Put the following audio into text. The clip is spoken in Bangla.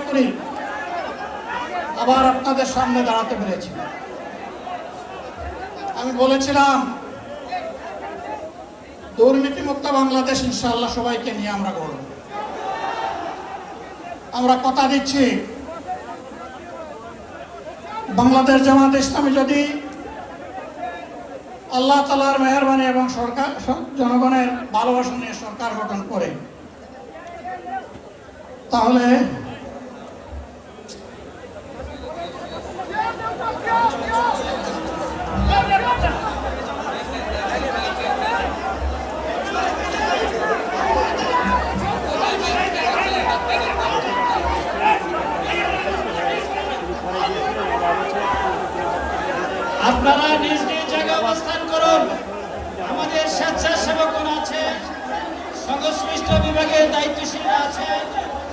করি আবার আপনাদের সামনে দাঁড়াতে পেরেছি। আমি বলেছিলাম দুর্নীতিমুক্ত বাংলাদেশ ইনশাআল্লাহ সবাইকে নিয়ে আমরা গড়ব। আমরা কথা দিচ্ছি বাংলাদেশ জামাত ইসলামী যদি আল্লাহ তাআলার মেহেরবানি এবং সরকার জনগণের ভালোবাসা নিয়ে সরকার গঠন করে, তাহলে আপনারা নিজ নিজ জায়গায় অবস্থান করুন। আমাদের স্বেচ্ছাসেবকগণ আছে, সংশ্লিষ্ট বিভাগের দায়িত্বশীলরা আছে।